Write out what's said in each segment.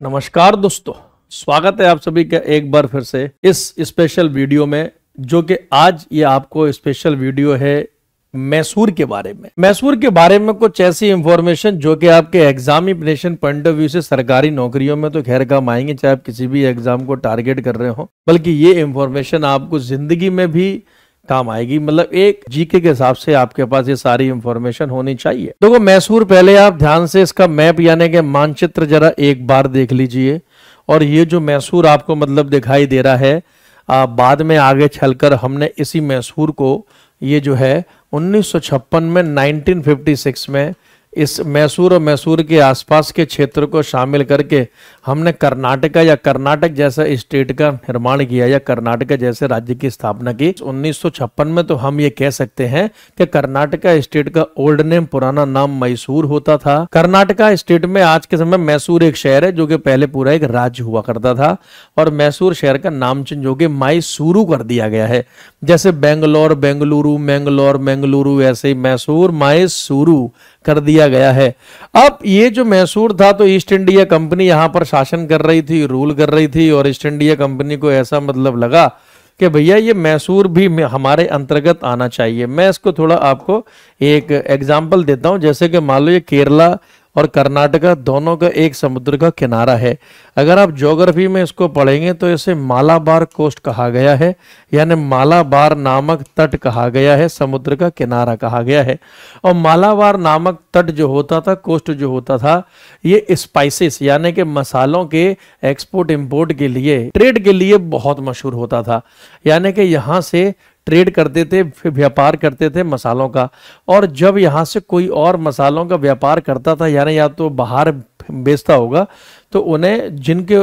नमस्कार दोस्तों, स्वागत है आप सभी का एक बार फिर से इस स्पेशल वीडियो में। जो कि आज ये आपको स्पेशल वीडियो है मैसूर के बारे में। मैसूर के बारे में कुछ ऐसी इंफॉर्मेशन जो कि आपके एग्जामिनेशन पॉइंट ऑफ व्यू से सरकारी नौकरियों में तो खैर काम आएंगे, चाहे आप किसी भी एग्जाम को टारगेट कर रहे हो, बल्कि ये इंफॉर्मेशन आपको जिंदगी में भी काम आएगी। मतलब एक जीके के हिसाब से आपके पास ये सारी इंफॉर्मेशन होनी चाहिए। देखो मैसूर, पहले आप ध्यान से इसका मैप यानी कि मानचित्र जरा एक बार देख लीजिए। और ये जो मैसूर आपको मतलब दिखाई दे रहा है, बाद में आगे चलकर हमने इसी मैसूर को ये जो है 1956 में 1956 में इस मैसूर और मैसूर के आसपास के क्षेत्र को शामिल करके हमने कर्नाटका या कर्नाटक जैसा स्टेट का निर्माण किया या कर्नाटक जैसे राज्य की स्थापना की 1956 में। तो हम ये कह सकते हैं कि कर्नाटका स्टेट का ओल्ड नेम, पुराना नाम मैसूर होता था। कर्नाटका स्टेट में आज के समय मैसूर एक शहर है जो कि पहले पूरा एक राज्य हुआ करता था, और मैसूर शहर का नाम चेंज हो के मैसूरू कर दिया गया है। जैसे बेंगलोर बेंगलुरु, मैंगलोर मैंगलुरु, ऐसे ही मैसूर मैसूरू कर दिया गया है। अब ये जो मैसूर था तो ईस्ट इंडिया कंपनी यहां पर शासन कर रही थी, रूल कर रही थी, और ईस्ट इंडिया कंपनी को ऐसा मतलब लगा कि भैया ये मैसूर भी हमारे अंतर्गत आना चाहिए। मैं इसको थोड़ा आपको एक एग्जांपल देता हूं। जैसे कि मान लो ये केरला और कर्नाटका दोनों का एक समुद्र का किनारा है। अगर आप ज्योग्राफी में इसको पढ़ेंगे तो इसे मालाबार कोस्ट कहा गया है, यानी मालाबार नामक तट कहा गया है, समुद्र का किनारा कहा गया है। और मालाबार नामक तट जो होता था, कोस्ट जो होता था, ये स्पाइसेस यानी कि मसालों के एक्सपोर्ट इंपोर्ट के लिए, ट्रेड के लिए बहुत मशहूर होता था। यानी कि यहाँ से ट्रेड करते थे, फिर व्यापार करते थे मसालों का। और जब यहाँ से कोई और मसालों का व्यापार करता था, यानी या तो बाहर बेचता होगा, तो उन्हें जिनके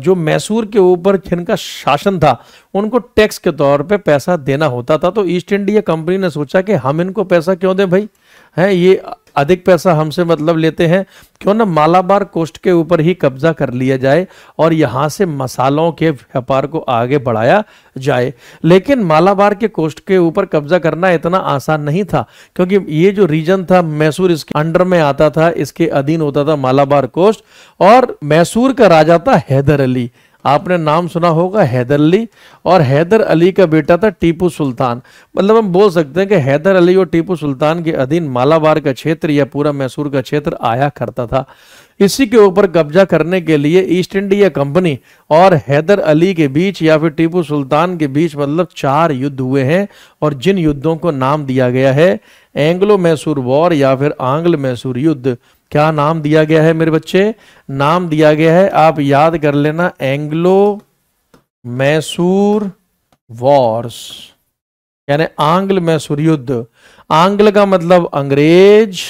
जो मैसूर के ऊपर जिनका शासन था उनको टैक्स के तौर पे पैसा देना होता था। तो ईस्ट इंडिया कंपनी ने सोचा कि हम इनको पैसा क्यों दें भाई, है ये अधिक पैसा हमसे मतलब लेते हैं, क्यों ना मालाबार कोस्ट के ऊपर ही कब्जा कर लिया जाए और यहाँ से मसालों के व्यापार को आगे बढ़ाया जाए। लेकिन मालाबार के कोस्ट के ऊपर कब्जा करना इतना आसान नहीं था, क्योंकि ये जो रीजन था मैसूर इसके अंडर में आता था, इसके अधीन होता था मालाबार कोस्ट। और मैसूर का राजा था हैदर अली, आपने नाम सुना होगा हैदर अली। और हैदर अली का बेटा था टीपू सुल्तान। मतलब हम बोल सकते हैं कि हैदर अली और टीपू सुल्तान के अधीन मालाबार का क्षेत्र या पूरा मैसूर का क्षेत्र आया करता था। इसी के ऊपर कब्जा करने के लिए ईस्ट इंडिया कंपनी और हैदर अली के बीच या फिर टीपू सुल्तान के बीच मतलब 4 युद्ध हुए हैं, और जिन युद्धों को नाम दिया गया है एंग्लो मैसूर वॉर या फिर आंग्ल मैसूर युद्ध। क्या नाम दिया गया है मेरे बच्चे? नाम दिया गया है, आप याद कर लेना, एंग्लो मैसूर वॉर्स, यानी आंग्ल मैसूर युद्ध। आंग्ल का मतलब अंग्रेज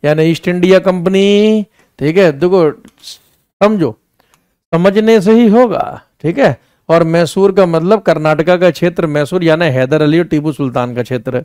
यानी ईस्ट इंडिया कंपनी, ठीक है। देखो समझो, समझने से ही होगा, ठीक है। और मैसूर का मतलब कर्नाटका का क्षेत्र, मैसूर यानी हैदर अली और टीपू सुल्तान का क्षेत्र।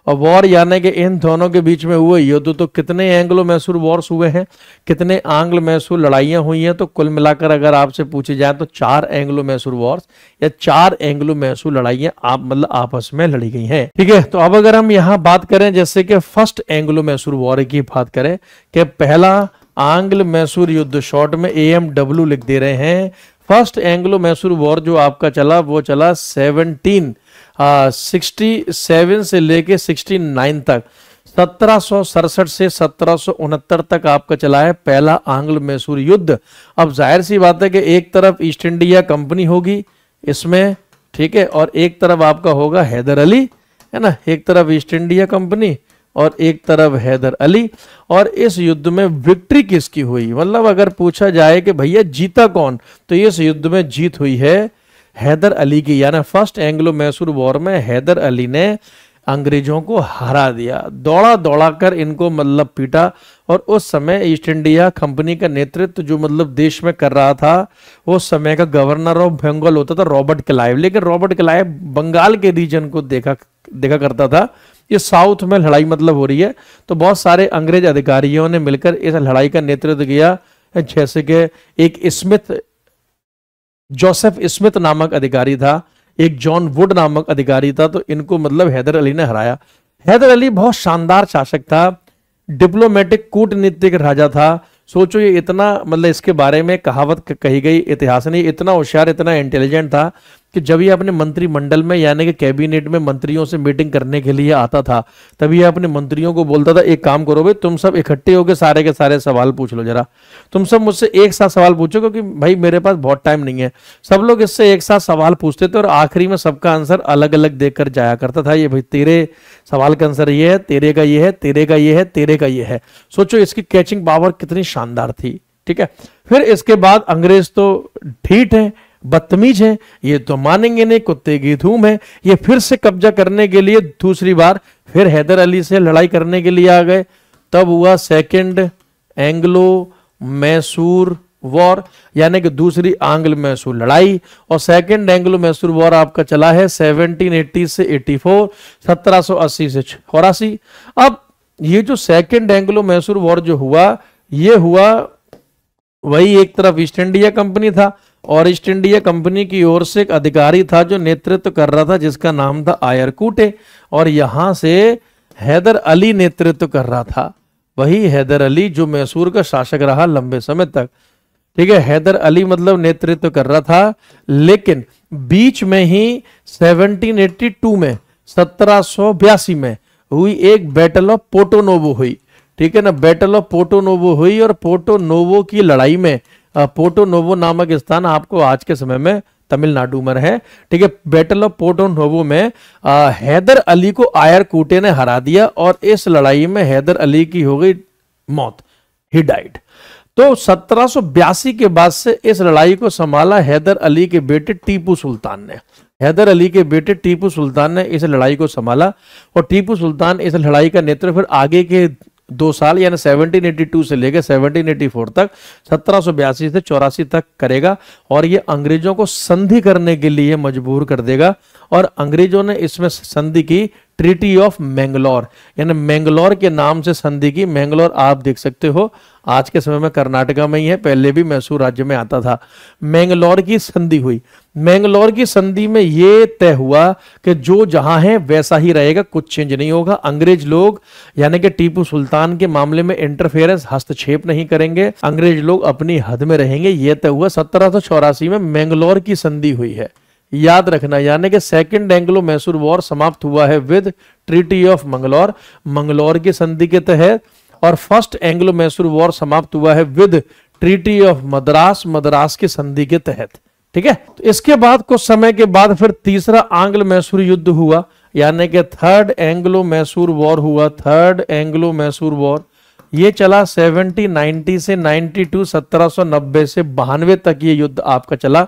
और वॉर यानी कि इन दोनों के बीच में हुए युद्ध। तो कितने एंग्लो मैसूर वॉर्स हुए हैं, कितने आंग्ल मैसूर लड़ाइयां हुई हैं? तो कुल मिलाकर अगर आपसे पूछे जाए तो 4 एंग्लो मैसूर वॉर्स या 4 एंग्लो मैसूर लड़ाइयां आप मतलब आपस में लड़ी गई हैं, ठीक है। तो अब अगर हम यहाँ बात करें जैसे कि फर्स्ट एंग्लो मैसूर वॉर की बात करें कि पहला आंग्ल मैसूर युद्ध, शॉर्ट में AMW लिख दे रहे हैं। फर्स्ट एंग्लो मैसूर वॉर जो आपका चला वो चला 1767 से लेके 69 तक, 1767 से 1769 तक आपका चला है पहला आंग्ल मैसूर युद्ध। अब जाहिर सी बात है कि एक तरफ ईस्ट इंडिया कंपनी होगी इसमें, ठीक है, और एक तरफ आपका होगा हैदर अली, है ना, एक तरफ ईस्ट इंडिया कंपनी और एक तरफ हैदर अली। और इस युद्ध में विक्ट्री किसकी हुई, मतलब अगर पूछा जाए कि भैया जीता कौन, तो इस युद्ध में जीत हुई है हैदर अली की। यानी फर्स्ट एंग्लो मैसूर वॉर में हैदर अली ने अंग्रेजों को हरा दिया, दौड़ा दौड़ा कर इनको मतलब पीटा। और उस समय ईस्ट इंडिया कंपनी का नेतृत्व जो मतलब देश में कर रहा था, उस समय का गवर्नर ऑफ बंगाल होता था रॉबर्ट क्लाइव। लेकिन रॉबर्ट क्लाइव बंगाल के रीजन को देखा करता था, ये साउथ में लड़ाई मतलब हो रही है। तो बहुत सारे अंग्रेज अधिकारियों ने मिलकर इस लड़ाई का नेतृत्व किया, जैसे कि एक स्मिथ, जोसेफ स्मिथ नामक अधिकारी था, एक जॉन वुड नामक अधिकारी था। तो इनको मतलब हैदर अली ने हराया। हैदर अली बहुत शानदार शासक था, डिप्लोमेटिक कूटनीतिक राजा था, सोचो ये इतना मतलब इसके बारे में कहावत कही गई इतिहास ने, इतना होशियार इतना इंटेलिजेंट था कि जब ये अपने मंत्रिमंडल में यानी कि कैबिनेट में मंत्रियों से मीटिंग करने के लिए आता था, तभी ये अपने मंत्रियों को बोलता था एक काम करो भाई, तुम सब इकट्ठे होकर सारे के सारे सवाल पूछ लो, जरा तुम सब मुझसे एक साथ सवाल पूछो, क्योंकि भाई मेरे पास बहुत टाइम नहीं है। सब लोग इससे एक साथ सवाल पूछते थे और आखिरी में सबका आंसर अलग अलग देकर जाया करता था। ये भाई तेरे सवाल का आंसर ये है, तेरे का ये है, तेरे का ये है, तेरे का ये है। सोचो इसकी कैचिंग पावर कितनी शानदार थी। ठीक है, फिर इसके बाद अंग्रेज तो ढीठ है, बदतमीज है, ये तो मानेंगे नहीं, कुत्ते की धूम है। ये फिर से कब्जा करने के लिए दूसरी बार फिर हैदर अली से लड़ाई करने के लिए आ गए। तब हुआ सेकंड एंग्लो मैसूर वॉर, यानी कि दूसरी आंग्ल मैसूर लड़ाई। और सेकंड एंग्लो मैसूर वॉर आपका चला है 1780 से 84, 1780 से 84। अब ये जो सेकंड एंग्लो मैसूर वॉर जो हुआ, ये हुआ वही एक तरफ ईस्ट इंडिया कंपनी था और ईस्ट इंडिया कंपनी की ओर से एक अधिकारी था जो नेतृत्व कर रहा था, जिसका नाम था आयरकूटे, और यहां से हैदर अली नेतृत्व कर रहा था। वही हैदर अली जो मैसूर का शासक रहा लंबे समय तक। ठीक है, हैदर अली मतलब नेतृत्व कर रहा था, लेकिन बीच में ही 1782 में 1782 में हुई एक बैटल ऑफ पोर्टो-नोवो हुई। ठीक है ना, बैटल ऑफ पोर्टो-नोवो हुई और पोर्टो-नोवो की लड़ाई में पोर्टो-नोवो नामक स्थान आपको आज के समय में तमिलनाडु में है। ठीक है, बैटल ऑफ पोर्टो-नोवो में हैदर अली को आयरकूटे ने हरा दिया और इस लड़ाई में हैदर अली की हो गई मौत, ही डाइड। तो 1782 के बाद से इस लड़ाई को संभाला हैदर अली के बेटे टीपू सुल्तान ने। हैदर अली के बेटे टीपू सुल्तान ने इस लड़ाई को संभाला और टीपू सुल्तान इस लड़ाई का नेतृत्व फिर आगे के 2 साल यानी 1782 से लेकर 1784 तक, 1782 से 84 तक करेगा और ये अंग्रेजों को संधि करने के लिए मजबूर कर देगा। और अंग्रेजों ने इसमें संधि की ट्रीटी ऑफ मैंगलोर, यानी मैंगलोर के नाम से संधि की। मैंगलोर आप देख सकते हो आज के समय में कर्नाटका में ही है, पहले भी मैसूर राज्य में आता था। मैंगलोर की संधि हुई। मैंगलोर की संधि में यह तय हुआ कि जो जहां है वैसा ही रहेगा, कुछ चेंज नहीं होगा। अंग्रेज लोग यानी कि टीपू सुल्तान के मामले में इंटरफेरेंस, हस्तक्षेप नहीं करेंगे, अंग्रेज लोग अपनी हद में रहेंगे। यह तय हुआ 1784 में मैंगलोर की संधि हुई है, याद रखना। यानी कि सेकंड एंग्लो मैसूर वॉर समाप्त हुआ है with treaty of Mangalore, Mangalore की संधि के तहत, और फर्स्ट एंग्लो मैसूर वॉर समाप्त हुआ है with treaty of Madras, Madras की संधि के तहत। ठीक है, तो इसके बाद कुछ समय के बाद फिर तीसरा आंग्ल मैसूर युद्ध हुआ, यानी कि थर्ड एंग्लो मैसूर वॉर हुआ। थर्ड एंग्लो मैसूर वॉर ये चला 1790 से 92, 1790 से 92 तक ये युद्ध आपका चला।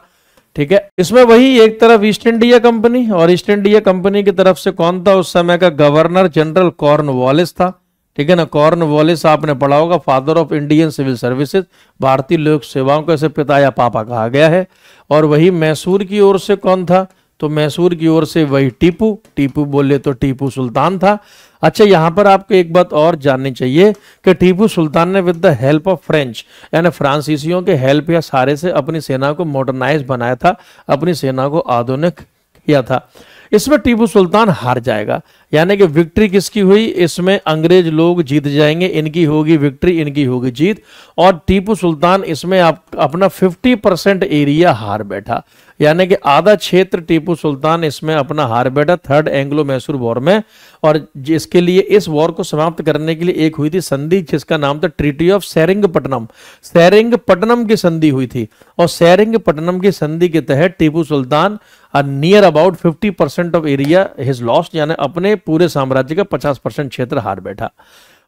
ठीक है, इसमें वही एक तरफ ईस्ट इंडिया कंपनी, और ईस्ट इंडिया कंपनी की तरफ से कौन था उस समय का गवर्नर जनरल कॉर्नवालिस था। ठीक है ना, कॉर्नवालिस आपने पढ़ा होगा, father of Indian civil services, भारतीय लोक सेवाओं को इसे पिता या पापा कहा गया है। और वही मैसूर की ओर से कौन था, तो मैसूर की ओर से वही टीपू, टीपू बोले तो टीपू सुल्तान था। अच्छा, यहां पर आपको एक बात और जाननी चाहिए कि टीपू सुल्तान ने with the help of French यानी फ्रांसीसियों के हेल्प या सहारे से अपनी सेना को मॉडर्नाइज बनाया था, अपनी सेना को आधुनिक किया था। इसमें टीपू सुल्तान हार जाएगा, यानी कि विक्ट्री किसकी हुई, इसमें अंग्रेज लोग जीत जाएंगे, इनकी होगी विक्ट्री, इनकी होगी जीत। और टीपू सुल्तान इसमें अपना 50% एरिया हार बैठा, यानी कि आधा क्षेत्र टीपू सुल्तान इसमें अपना हार बैठा थर्ड एंग्लो मैसूर वॉर में। और जिसके लिए इस वॉर को समाप्त करने के लिए एक हुई थी संधि, जिसका नाम था ट्रीटी ऑफ सेरिंगपट्टनम। सेरिंगपट्टनम की संधि हुई थी और सेरिंगपट्टनम की संधि के तहत Tipu Sultan near about 50% of area his lost, यानी अपने पूरे साम्राज्य का 50% क्षेत्र हार बैठा।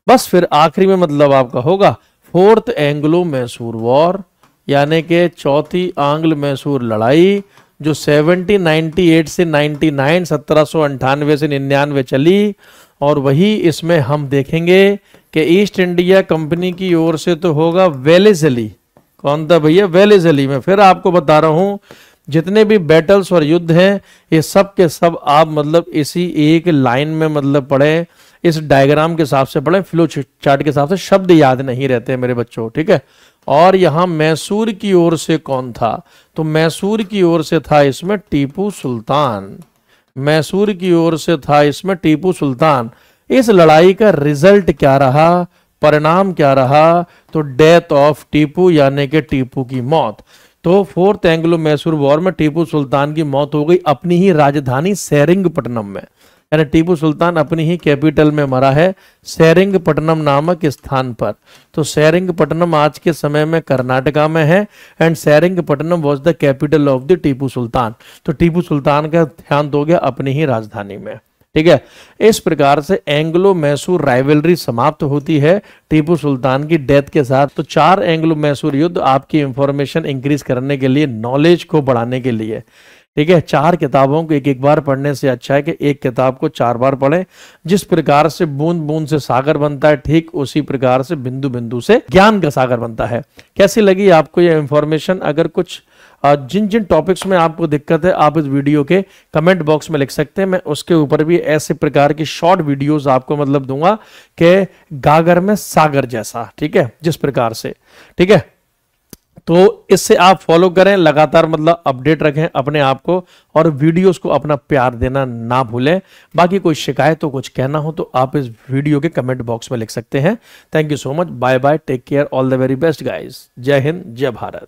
बस फिर आखिरी में मतलब आपका होगा फोर्थ एंग्लो मैसूर वॉर, यानी कि चौथी आंग्ल मैसूर लड़ाई, जो 1798 से 99, 1798 से 99 चली। और वही इसमें हम देखेंगे कि ईस्ट इंडिया कंपनी की ओर से तो होगा वेलेस्ली। कौन था भैया, वेलेस्ली। में फिर आपको बता रहा हूं जितने भी बैटल्स और युद्ध हैं ये सब के सब आप मतलब इसी एक लाइन में मतलब पढ़ें, इस डायग्राम के हिसाब से पढ़ें, फ्लो चार्ट के हिसाब से, शब्द याद नहीं रहते मेरे बच्चों। ठीक है, और यहां मैसूर की ओर से कौन था, तो मैसूर की ओर से था इसमें टीपू सुल्तान। मैसूर की ओर से था इसमें टीपू सुल्तान। इस लड़ाई का रिजल्ट क्या रहा, परिणाम क्या रहा? तो डेथ ऑफ टीपू, यानी कि टीपू की मौत। तो फोर्थ एंग्लो मैसूर वॉर में टीपू सुल्तान की मौत हो गई अपनी ही राजधानी सेरिंगपट्टनम में, यानी टीपू सुल्तान अपनी ही कैपिटल में मरा है, सेरिंगपट्टनम नामक स्थान पर। तो सेरिंगपट्टनम आज के समय में कर्नाटका में है, and Seringapatam was the capital of the Tipu Sultan. तो टीपू सुल्तान का देहांत हो गया अपनी ही राजधानी में। ठीक है, इस प्रकार से एंग्लो मैसूर राइवलरी समाप्त होती है टीपू सुल्तान की डेथ के साथ। तो 4 एंग्लो मैसूर युद्ध आपकी इंफॉर्मेशन इंक्रीज करने के लिए, नॉलेज को बढ़ाने के लिए। ठीक है, 4 किताबों को एक एक बार पढ़ने से अच्छा है कि एक किताब को 4 बार पढ़ें। जिस प्रकार से बूंद बूंद से सागर बनता है, ठीक उसी प्रकार से बिंदु बिंदु से ज्ञान का सागर बनता है। कैसी लगी आपको ये इंफॉर्मेशन? अगर कुछ जिन जिन टॉपिक्स में आपको दिक्कत है, आप इस वीडियो के कमेंट बॉक्स में लिख सकते हैं। मैं उसके ऊपर भी ऐसे प्रकार की शॉर्ट वीडियोस आपको मतलब दूंगा कि गागर में सागर जैसा। ठीक है, जिस प्रकार से। ठीक है, तो इससे आप फॉलो करें, लगातार मतलब अपडेट रखें अपने आप को, और वीडियोस को अपना प्यार देना ना भूलें। बाकी कोई शिकायत हो, कुछ कहना हो, तो आप इस वीडियो के कमेंट बॉक्स में लिख सकते हैं। Thank you so much, bye bye, take care, all the very best guys. जय हिंद, जय भारत।